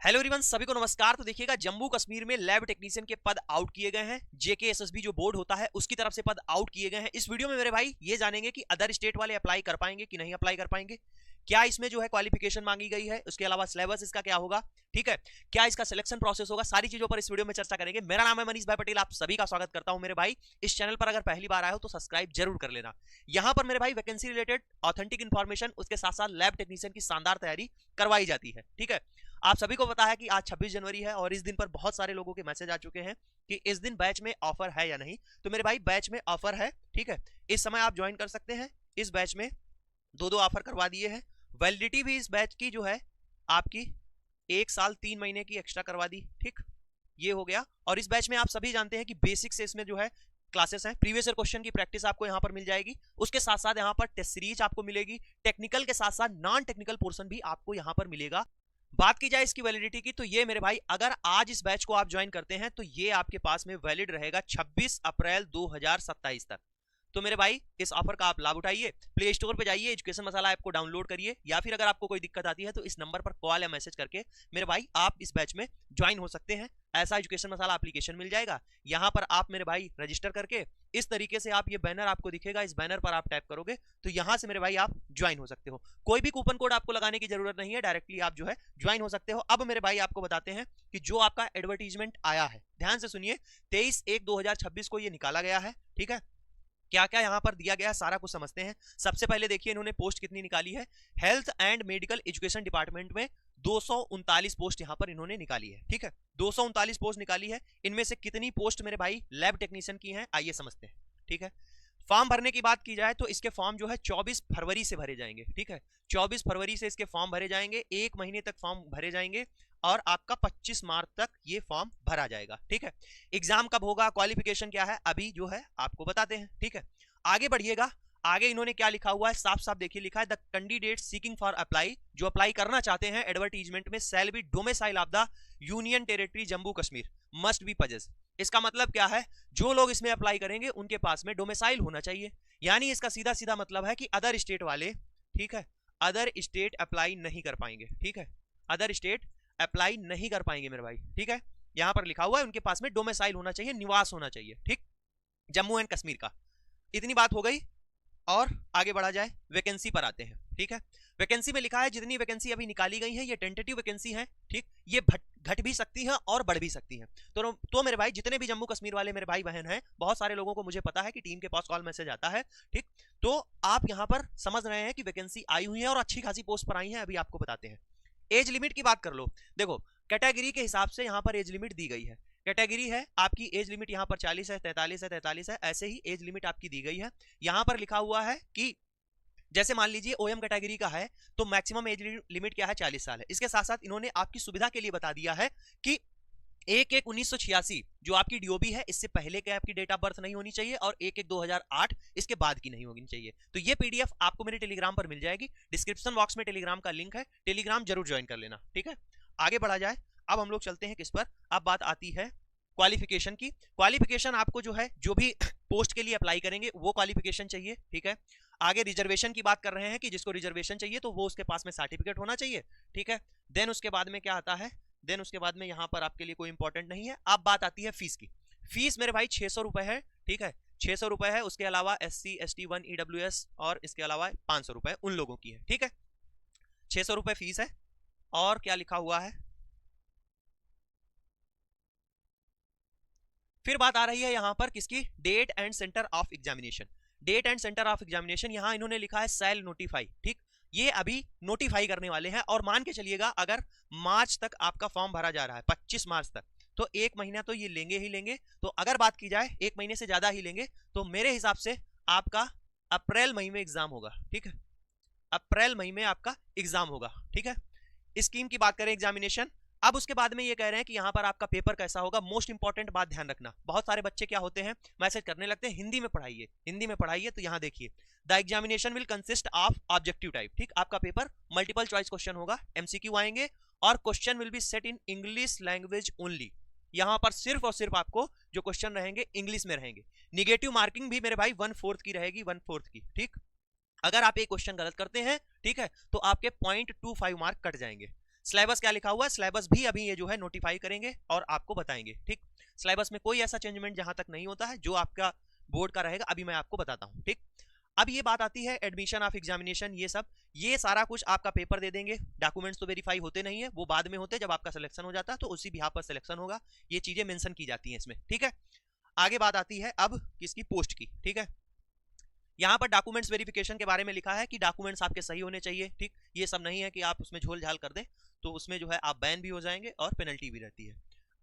Hello everyone, सभी को नमस्कार। तो देखिएगा, जम्मू कश्मीर में लैब टेक्नीशियन के पद आउट किए गए हैं। जेकेएसएसबी जो बोर्ड होता है उसकी तरफ से पद आउट किए गए हैं। इस वीडियो में मेरे भाई ये जानेंगे कि अदर स्टेट वाले अप्लाई कर पाएंगे कि नहीं अप्लाई कर पाएंगे, क्या इसमें जो है क्वालिफिकेशन मांगी गई है, उसके अलावा सिलेबस इसका क्या होगा, ठीक है, क्या इसका सिलेक्शन प्रोसेस होगा, सारी चीजों पर इस वीडियो में चर्चा करेंगे। मेरा नाम है मनीष भाई पटेल, आप सभी का स्वागत करता हूं मेरे भाई। इस चैनल पर अगर पहली बार आए हो तो सब्सक्राइब जरूर कर लेना। यहां पर मेरे भाई वैकेंसी रिलेटेड ऑथेंटिक इन्फॉर्मेशन, उसके साथ साथ लैब टेक्नीशियन की शानदार तैयारी करवाई जाती है, ठीक है। आप सभी को पता है कि आज 26 जनवरी है और इस दिन पर बहुत सारे लोगों के मैसेज आ चुके हैं कि इस दिन बैच में ऑफर है या नहीं। तो मेरे भाई बैच में ऑफर है, ठीक है। इस समय आप ज्वाइन कर सकते हैं। इस बैच में दो ऑफर करवा दिए हैं। वैलिडिटी भी इस बैच की जो है आपकी 1 साल 3 महीने की एक्स्ट्रा करवा दी, ठीक, ये हो गया। और इस बैच में आप सभी जानते हैं कि बेसिक से इसमें जो है क्लासेस हैं। प्रीवियस ईयर क्वेश्चन की प्रैक्टिस आपको यहाँ पर मिल जाएगी, उसके साथ साथ यहाँ पर टेस्ट सीरीज आपको मिलेगी। टेक्निकल के साथ साथ नॉन टेक्निकल पोर्शन भी आपको यहाँ पर मिलेगा। बात की जाए इसकी वैलिडिटी की, तो ये मेरे भाई अगर आज इस बैच को आप ज्वाइन करते हैं तो ये आपके पास में वैलिड रहेगा 26 अप्रैल 2027 तक। तो मेरे भाई इस ऑफर का आप लाभ उठाइए। प्ले स्टोर पे जाइए, एजुकेशन मसाला ऐप को डाउनलोड करिए, या फिर अगर आपको कोई दिक्कत आती है तो इस नंबर पर कॉल या मैसेज करके मेरे भाई आप इस बैच में ज्वाइन हो सकते हैं। ऐसा एजुकेशन मसाला एप्लीकेशन मिल जाएगा, यहाँ पर आप मेरे भाई रजिस्टर करके इस तरीके से आप, ये बैनर आपको दिखेगा, इस बैनर पर आप टैप करोगे तो यहाँ से मेरे भाई आप ज्वाइन हो सकते हो। कोई भी कूपन कोड आपको लगाने की जरूरत नहीं है, डायरेक्टली आप जो है ज्वाइन हो सकते हो। अब मेरे भाई आपको बताते हैं कि जो आपका एडवर्टीजमेंट आया है, ध्यान से सुनिए, 23/1/2026 को ये निकाला गया है, ठीक है। क्या क्या यहाँ पर दिया गया है सारा कुछ समझते हैं। सबसे पहले देखिए इन्होंने पोस्ट कितनी निकाली है। Health and medical education department में 239 पोस्ट यहाँ पर इन्होंने निकाली है, ठीक है। 239 पोस्ट निकाली है। इनमें से कितनी पोस्ट मेरे भाई लैब टेक्नीशियन की हैं, आइए समझते हैं, ठीक है। फॉर्म भरने की बात की जाए तो इसके फॉर्म जो है 24 फरवरी से भरे जाएंगे, ठीक है। 24 फरवरी से इसके फॉर्म भरे जाएंगे, 1 महीने तक फॉर्म भरे जाएंगे और आपका 25 मार्च तक ये फॉर्म भरा जाएगा, ठीक है। एग्जाम कब होगा, क्वालिफिकेशन क्या है, अभी जो है आपको बताते हैं, ठीक है। आगे बढ़िएगा। आगे इन्होंने क्या लिखा हुआ है, साफ साफ देखिए, लिखा है the candidate seeking for apply, जो अप्लाई करना चाहते हैं एडवर्टीजमेंट में, shall be domicile of the union territory Jammu Kashmir must be possess. इसका मतलब क्या है, जो लोग इसमें अप्लाई करेंगे उनके पास में डोमिसाइल होना चाहिए। यानी इसका सीधा सीधा मतलब है कि अदर स्टेट वाले, ठीक है, अदर स्टेट अप्लाई नहीं कर पाएंगे, ठीक है। अदर स्टेट अप्लाई नहीं कर पाएंगे मेरे भाई, ठीक है। यहां पर लिखा हुआ है उनके पास में डोमिसाइल होना चाहिए, निवास होना चाहिए, ठीक, जम्मू एंड कश्मीर का। इतनी बात हो गई और आगे बढ़ा जाए, वैकेंसी पर आते हैं, ठीक है। वैकेंसी में लिखा है जितनी वैकेंसी अभी निकाली गई है ये टेंटेटिव वैकेंसी है, ठीक, ये घट भी सकती है और बढ़ भी सकती है। तो मेरे भाई जितने भी जम्मू कश्मीर वाले मेरे भाई बहन हैं, बहुत सारे लोगों को मुझे पता है कि टीम के पास कॉल मैसेज आता है, ठीक, तो आप यहाँ पर समझ रहे हैं कि वैकेंसी आई हुई है और अच्छी खासी पोस्ट पर आई है। अभी आपको बताते हैं। एज लिमिट की बात कर लो, देखो कैटेगरी के हिसाब से यहाँ पर एज लिमिट दी गई है। कैटेगरी है आपकी, एज लिमिट यहाँ पर 40 है, 43 है, 43 है, ऐसे ही एज लिमिट आपकी दी गई है। यहाँ पर लिखा हुआ है कि जैसे मान लीजिए ओएम कैटेगरी का है तो मैक्सिमम एज लिमिट क्या है, 40 साल है। इसके साथ साथ इन्होंने आपकी सुविधा के लिए बता दिया है कि 1/1/1986 जो आपकी डीओबी है, इससे पहले के आपकी डेट ऑफ बर्थ नहीं होनी चाहिए और 1/1/2008 इसके बाद की नहीं होनी चाहिए। तो ये पीडीएफ आपको मेरे टेलीग्राम पर मिल जाएगी, डिस्क्रिप्शन बॉक्स में टेलीग्राम का लिंक है, टेलीग्राम जरूर ज्वाइन कर लेना, ठीक है। आगे बढ़ा जाए, अब हम लोग चलते हैं किस पर, अब बात आती है क्वालिफिकेशन की। क्वालिफिकेशन आपको जो है, जो भी पोस्ट के लिए अप्लाई करेंगे वो क्वालिफिकेशन चाहिए, ठीक है। आगे रिजर्वेशन की बात कर रहे हैं कि जिसको रिजर्वेशन चाहिए तो वो उसके पास में सर्टिफिकेट होना चाहिए, ठीक है। देन उसके बाद में क्या आता है, देन उसके बाद में यहाँ पर आपके लिए कोई इंपॉर्टेंट नहीं है। अब बात आती है फीस की। फीस मेरे भाई 600 रुपए है, ठीक है, 600 रुपए है। उसके अलावा SC ST 1 EWS और इसके अलावा 500 रुपए उन लोगों की है, ठीक है। 600 रुपए फीस है। और क्या लिखा हुआ है, फिर बात आ रही है यहाँ पर किसकी, date and centre of examination. Date and centre of examination यहाँ इन्होंने लिखा है सेल नोटिफाई, ठीक, ये अभी नोटिफाई करने वाले हैं। और मान के चलिएगा अगर मार्च तक आपका फॉर्म भरा जा रहा है, 25 मार्च तक, तो 1 महीना तो ये लेंगे ही लेंगे। तो अगर बात की जाए 1 महीने से ज्यादा ही लेंगे, तो मेरे हिसाब से आपका अप्रैल मई में एग्जाम होगा, ठीक है। अप्रैल मई में आपका एग्जाम होगा, ठीक है। स्कीम की बात करें एग्जामिनेशन, अब उसके बाद में ये कह रहे हैं कि यहाँ पर आपका पेपर कैसा होगा। मोस्ट इंपॉर्टेंट बात ध्यान रखना, बहुत सारे बच्चे क्या होते हैं, मैसेज करने लगते हैं हिंदी में पढ़ाइए, हिंदी में पढ़ाइए। तो यहाँ देखिए, the examination will consist of objective type, ठीक, आपका पेपर मल्टीपल चॉइस क्वेश्चन होगा, MCQ आएंगे और question will be set in English language only. यहाँ पर सिर्फ और सिर्फ आपको जो क्वेश्चन रहेंगे इंग्लिश में रहेंगे। निगेटिव मार्किंग भी मेरे भाई 1/4 की रहेगी, 1/4 की, ठीक। अगर आप एक क्वेश्चन गलत करते हैं, ठीक है, तो आपके 0.25 मार्क कट जाएंगे। सिलेबस क्या लिखा हुआ है, सिलेबस भी अभी ये जो है नोटिफाई करेंगे और आपको बताएंगे, ठीक। सिलेबस में कोई ऐसा चेंजमेंट जहां तक नहीं होता है, जो आपका बोर्ड का रहेगा अभी मैं आपको बताता हूं, ठीक। अब ये बात आती है एडमिशन ऑफ एग्जामिनेशन, ये सब, ये सारा कुछ आपका पेपर दे देंगे, डॉक्यूमेंट्स तो वेरीफाई होते नहीं है, वो बाद में होते हैं, जब आपका सिलेक्शन हो जाता है तो उसी बिहाफ पर सिलेक्शन होगा, ये चीजें मेंशन की जाती हैं इसमें, ठीक है। आगे बात आती है अब किसकी, पोस्ट की, ठीक है। यहाँ पर डॉक्यूमेंट्स वेरिफिकेशन के बारे में लिखा है कि डॉक्यूमेंट्स आपके सही होने चाहिए, ठीक। ये सब नहीं है कि आप उसमें झोल झाल कर दें तो उसमें जो है आप बैन भी हो जाएंगे और पेनल्टी भी रहती है।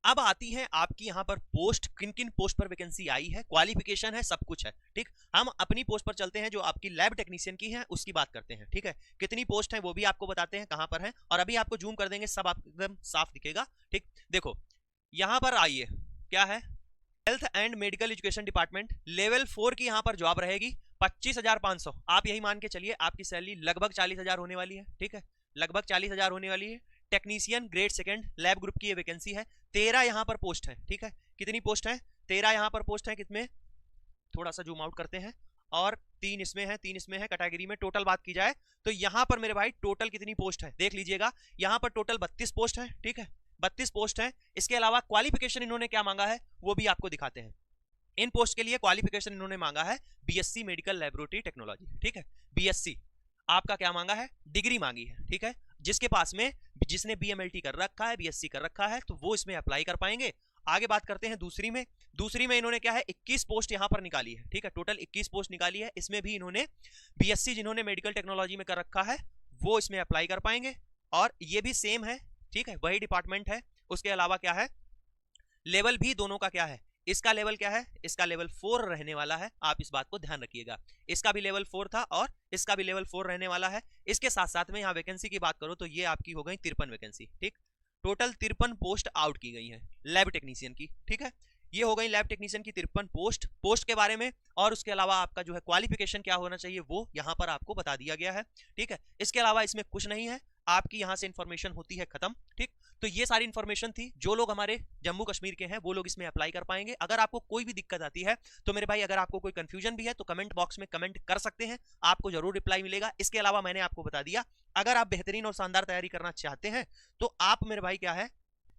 अब आती है आपकी यहाँ पर पोस्ट, किन किन पोस्ट पर वैकेंसी आई है, क्वालिफिकेशन है, सब कुछ है, ठीक। हम अपनी पोस्ट पर चलते हैं जो आपकी लैब टेक्नीशियन की है उसकी बात करते हैं, ठीक है। कितनी पोस्ट है वो भी आपको बताते हैं कहां पर है, और अभी आपको जूम कर देंगे सब आपको एकदम साफ दिखेगा, ठीक। देखो यहां पर आइए, क्या है, health and medical education department, level 4 की यहां पर जॉब रहेगी, 25,500। आप यही मान के चलिए आपकी सैलरी लगभग 40,000 होने वाली है, ठीक है, लगभग 40,000 होने वाली है। Technician grade second lab group की ये वैकेंसी है, 13 यहां पर पोस्ट है, ठीक है। कितनी पोस्ट है, 13 यहां पर पोस्ट है, कितने, थोड़ा सा जूम आउट करते हैं, और 3 इसमें है, 3 इसमें है, कैटेगरी में टोटल बात की जाए तो यहां पर मेरे भाई टोटल कितनी पोस्ट है देख लीजिएगा, यहां पर टोटल 32 पोस्ट है, ठीक है, 32 पोस्ट है। इसके अलावा क्वालिफिकेशन इन्होंने क्या मांगा है वो भी आपको दिखाते हैं। इन पोस्ट के लिए क्वालिफिकेशन इन्होंने मांगा है बीएससी मेडिकल लैबोरेटरी टेक्नोलॉजी, ठीक है, बीएससी आपका क्या मांगा है, डिग्री मांगी है, ठीक है। जिसके पास में, जिसने बीएमएलटी कर रखा है, बीएससी कर रखा है, तो वो इसमें अप्लाई कर पाएंगे। आगे बात करते हैं दूसरी में, दूसरी में इन्होंने क्या है 21 पोस्ट यहां पर निकाली है, ठीक है, टोटल 21 पोस्ट निकाली है। इसमें भी इन्होंने बीएससी जिन्होंने मेडिकल टेक्नोलॉजी में कर रखा है वो इसमें अप्लाई कर पाएंगे, और ये भी सेम है, ठीक है, वही डिपार्टमेंट है। उसके अलावा क्या है, लेवल भी दोनों का क्या है, इसका लेवल क्या है, इसका लेवल 4 रहने वाला है, आप इस बात को ध्यान रखिएगा। इसका भी लेवल 4 था और इसका भी लेवल 4 रहने वाला है। इसके साथ साथ में यहाँ वैकेंसी की बात करो तो ये आपकी हो गई 53 वैकेंसी, ठीक। टोटल 53 पोस्ट आउट की गई है लैब टेक्नीशियन की, ठीक है। ये हो गई लैब टेक्नीशियन की 53 पोस्ट के बारे में, और उसके अलावा आपका जो है क्वालिफिकेशन क्या होना चाहिए वो यहाँ पर आपको बता दिया गया है, ठीक है। इसके अलावा इसमें कुछ नहीं है, आपकी यहाँ से इंफॉर्मेशन होती है खत्म, ठीक। तो ये सारी इंफॉर्मेशन थी, जो लोग हमारे जम्मू कश्मीर के हैं वो लोग इसमें अप्लाई कर पाएंगे। अगर आपको कोई भी दिक्कत आती है तो मेरे भाई, अगर आपको कोई कंफ्यूजन भी है तो कमेंट बॉक्स में कमेंट कर सकते हैं, आपको जरूर रिप्लाई मिलेगा। इसके अलावा मैंने आपको बता दिया, अगर आप बेहतरीन और शानदार तैयारी करना चाहते हैं तो आप मेरे भाई क्या है,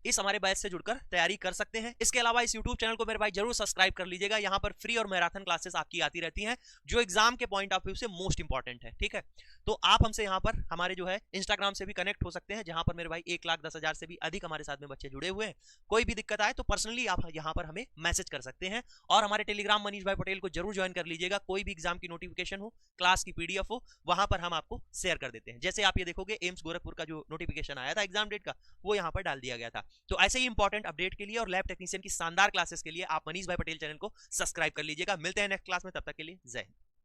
इस हमारे बैच से जुड़कर तैयारी कर सकते हैं। इसके अलावा इस YouTube चैनल को मेरे भाई जरूर सब्सक्राइब कर लीजिएगा, यहाँ पर फ्री और मैराथन क्लासेस आपकी आती रहती हैं जो एग्जाम के पॉइंट ऑफ व्यू से मोस्ट इंपॉर्टेंट है, ठीक है। तो आप हमसे यहाँ पर हमारे जो है इंस्टाग्राम से भी कनेक्ट हो सकते हैं, जहां पर मेरे भाई 1,10,000 से भी अधिक हमारे साथ में बच्चे जुड़े हुए हैं। कोई भी दिक्कत आए तो पर्सनली आप यहाँ पर हमें मैसेज कर सकते हैं, और हमारे टेलीग्राम मनीष भाई पटेल को जरूर ज्वाइन कर लीजिएगा। कोई भी एग्जाम की नोटिफिकेशन हो, क्लास की पीडीएफ हो, वहां पर हम आपको शेयर कर देते हैं। जैसे आप ये देखोगे एम्स गोरखपुर का जो नोटिफिकेशन आया था एग्जाम डेट का, वो यहाँ पर डाल दिया गया था। तो ऐसे ही इंपॉर्टेंट अपडेट के लिए और लैब टेक्नीशियन की शानदार क्लासेस के लिए आप मनीष भाई पटेल चैनल को सब्सक्राइब कर लीजिएगा। मिलते हैं नेक्स्ट क्लास में, तब तक के लिए जय हिंद।